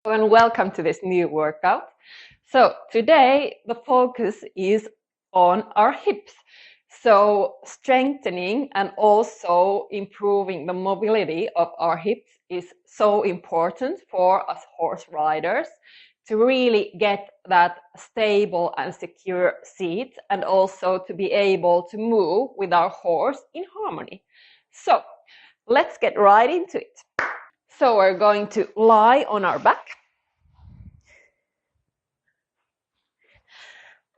And welcome to this new workout. So today the focus is on our hips. So strengthening and also improving the mobility of our hips is so important for us horse riders to really get that stable and secure seat and also to be able to move with our horse in harmony. So let's get right into it. So we're going to lie on our back.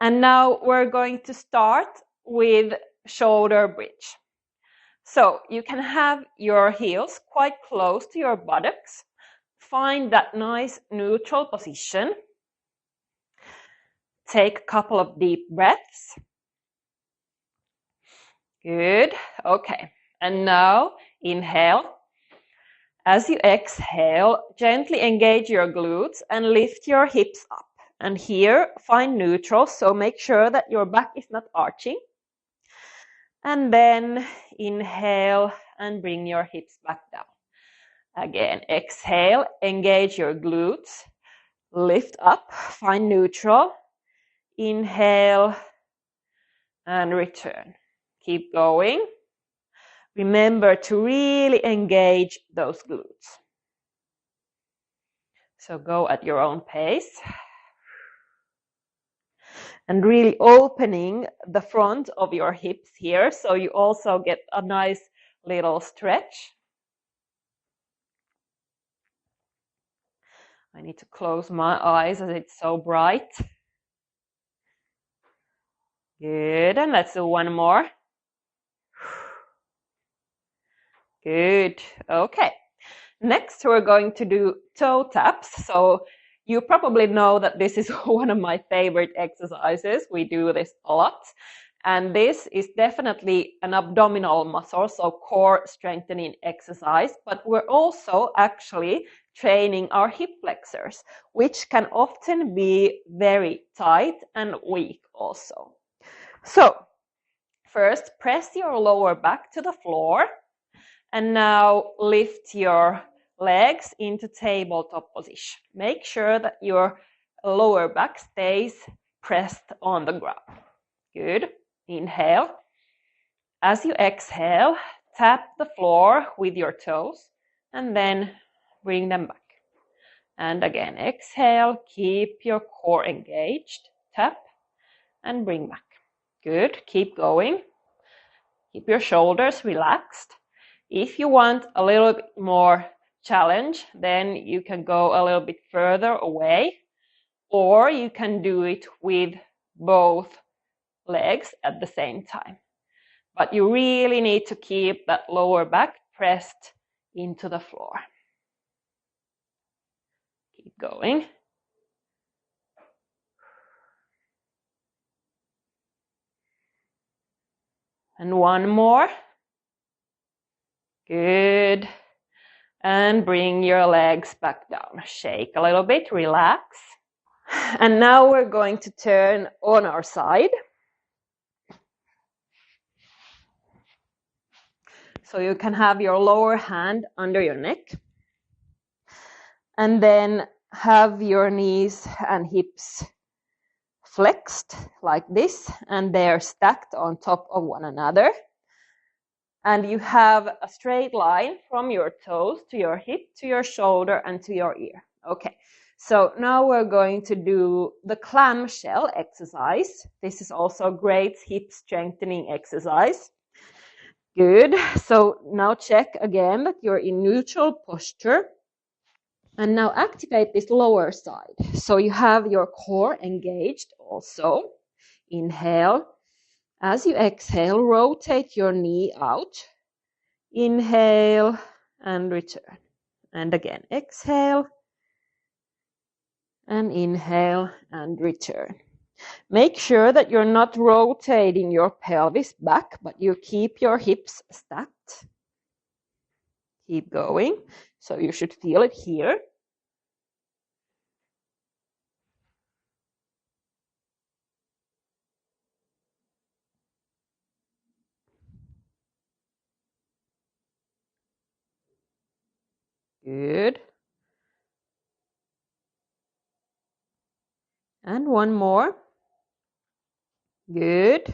And now we're going to start with shoulder bridge. So you can have your heels quite close to your buttocks. Find that nice neutral position. Take a couple of deep breaths. Good. Okay. And now inhale. As you exhale, gently engage your glutes and lift your hips up. And here, find neutral, so make sure that your back is not arching. And then inhale and bring your hips back down. Again, exhale, engage your glutes, lift up, find neutral. Inhale and return. Keep going. Remember to really engage those glutes. So go at your own pace. And really opening the front of your hips here, so you also get a nice little stretch. I need to close my eyes as it's so bright. Good, and let's do one more. Good, okay. Next, we're going to do toe taps. So you probably know that this is one of my favorite exercises. We do this a lot. And this is definitely an abdominal muscle, so core strengthening exercise. But we're also actually training our hip flexors, which can often be very tight and weak also. So first, press your lower back to the floor. And now lift your legs into tabletop position. Make sure that your lower back stays pressed on the ground. Good. Inhale. As you exhale, tap the floor with your toes and then bring them back. And again, exhale, keep your core engaged, tap and bring back. Good. Keep going. Keep your shoulders relaxed. If you want a little bit more challenge, then you can go a little bit further away, or you can do it with both legs at the same time. But you really need to keep that lower back pressed into the floor. Keep going. And one more. Good. And bring your legs back down. Shake a little bit, relax. And now we're going to turn on our side. So you can have your lower hand under your neck. And then have your knees and hips flexed like this. And they're stacked on top of one another. And you have a straight line from your toes to your hip, to your shoulder, and to your ear. Okay, so now we're going to do the clamshell exercise. This is also a great hip strengthening exercise. Good. So now check again that you're in neutral posture. And now activate this lower side. So you have your core engaged also. Inhale. As you exhale, rotate your knee out. Inhale and return. And again, exhale and inhale and return. Make sure that you're not rotating your pelvis back, but you keep your hips stacked. Keep going. So you should feel it here. Good. And one more. Good.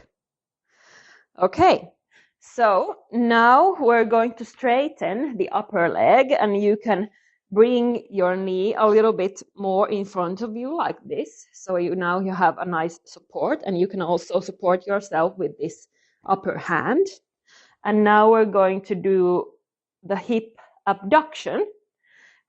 Okay. So now we're going to straighten the upper leg, and you can bring your knee a little bit more in front of you like this. So now you have a nice support, and you can also support yourself with this upper hand. And now we're going to do the hip abduction.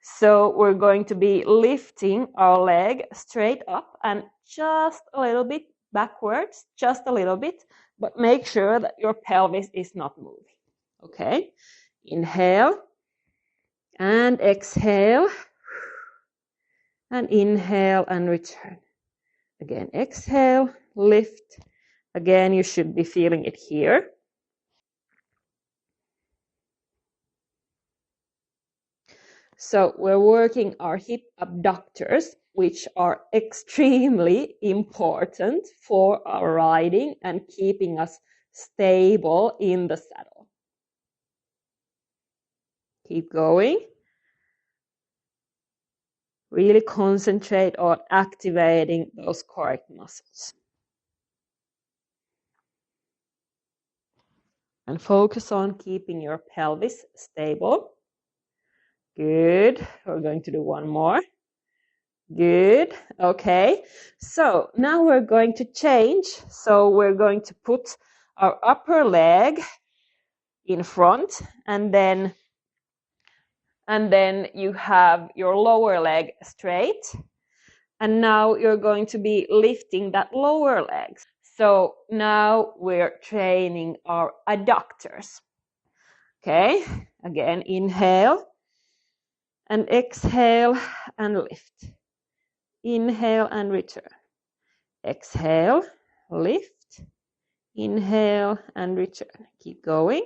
So we're going to be lifting our leg straight up and just a little bit backwards, just a little bit, but make sure that your pelvis is not moving. Okay, inhale and exhale, and inhale and return. Again, exhale, lift. Again, you should be feeling it here. So we're working our hip abductors, which are extremely important for our riding and keeping us stable in the saddle. Keep going. Really concentrate on activating those core muscles. And focus on keeping your pelvis stable. Good. We're going to do one more. Good. Okay. So now we're going to change. So we're going to put our upper leg in front, and then you have your lower leg straight. And now you're going to be lifting that lower leg. So now we're training our adductors. Okay. Again, inhale and exhale and lift. Inhale and return. Exhale, lift, inhale and return. Keep going.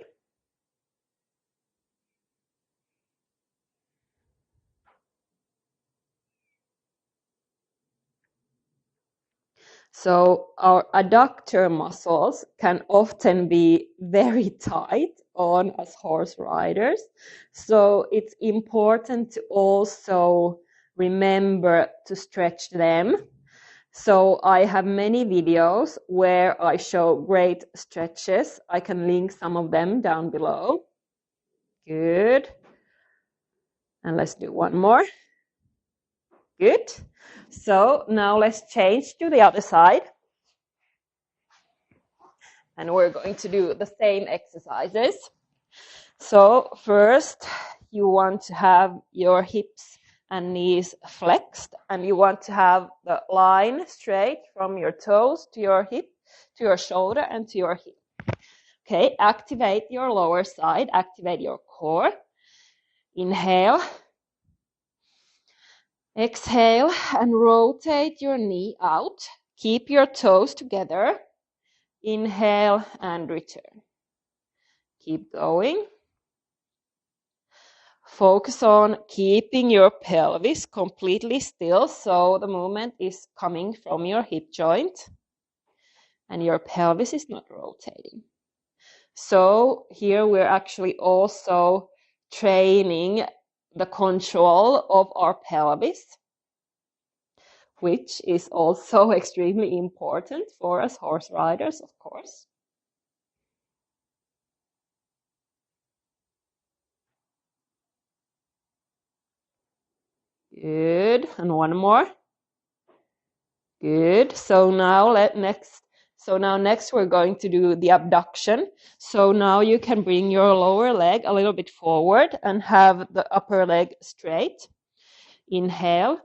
So our adductor muscles can often be very tight on us horse riders. So it's important to also remember to stretch them. So I have many videos where I show great stretches. I can link some of them down below. Good. And let's do one more. Good. So now let's change to the other side. And we're going to do the same exercises. So first, you want to have your hips and knees flexed, and you want to have the line straight from your toes to your hip, to your shoulder, and to your hip. Okay, activate your lower side, activate your core. Inhale. Exhale and rotate your knee out. Keep your toes together. Inhale and return. Keep going. Focus on keeping your pelvis completely still, so the movement is coming from your hip joint and your pelvis is not rotating. So here we're actually also training the control of our pelvis, which is also extremely important for us horse riders, of course. Good. And one more. Good. So now next we're going to do the abduction. So now you can bring your lower leg a little bit forward and have the upper leg straight. Inhale.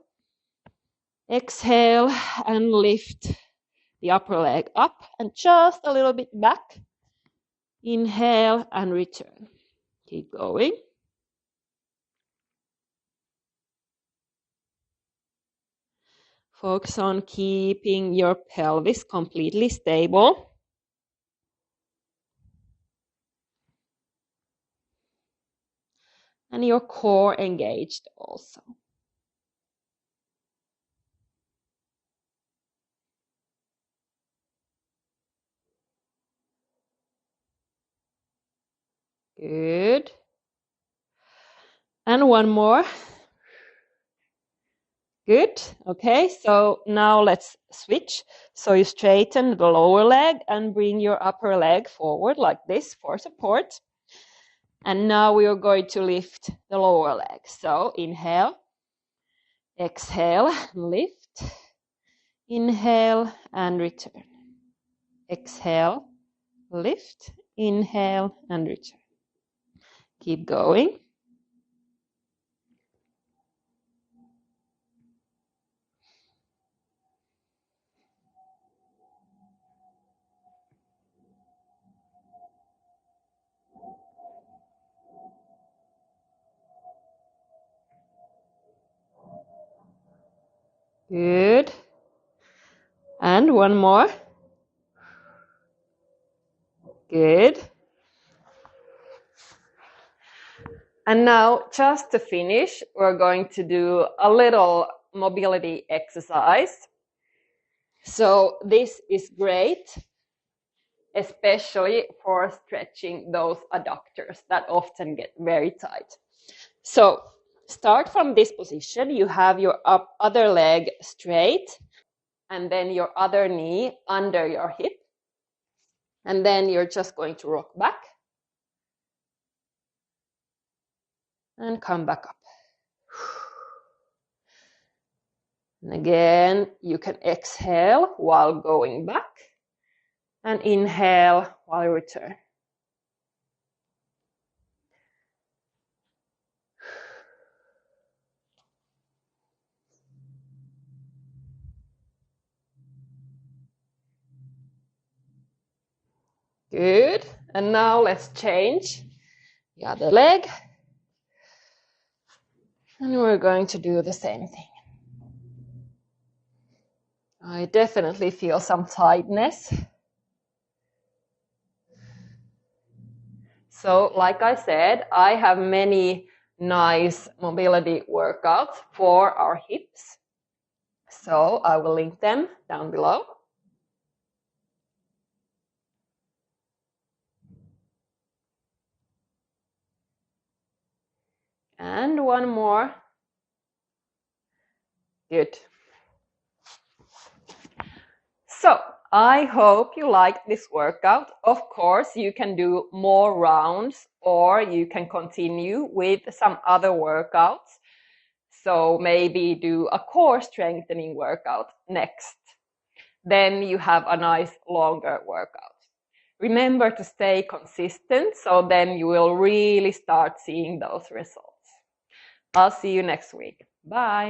Exhale and lift the upper leg up and just a little bit back. Inhale and return. Keep going. Focus on keeping your pelvis completely stable. And your core engaged also. Good. And one more. Good. Okay, so now let's switch. So you straighten the lower leg and bring your upper leg forward like this for support. And now we are going to lift the lower leg. So inhale, exhale, lift, inhale and return. Exhale, lift, inhale and return. Keep going. Good. And one more. Good. And now, just to finish, we're going to do a little mobility exercise. So this is great, especially for stretching those adductors that often get very tight. So start from this position. You have your other leg straight, and then your other knee under your hip. And then you're just going to rock back and come back up. And again, you can exhale while going back and inhale while you return. Good. And now let's change the other leg. And we're going to do the same thing. I definitely feel some tightness. So, like I said, I have many nice mobility workouts for our hips. So I will link them down below. And one more. Good. So I hope you liked this workout. Of course, you can do more rounds or you can continue with some other workouts. So maybe do a core strengthening workout next. Then you have a nice longer workout. Remember to stay consistent, so then you will really start seeing those results. I'll see you next week. Bye.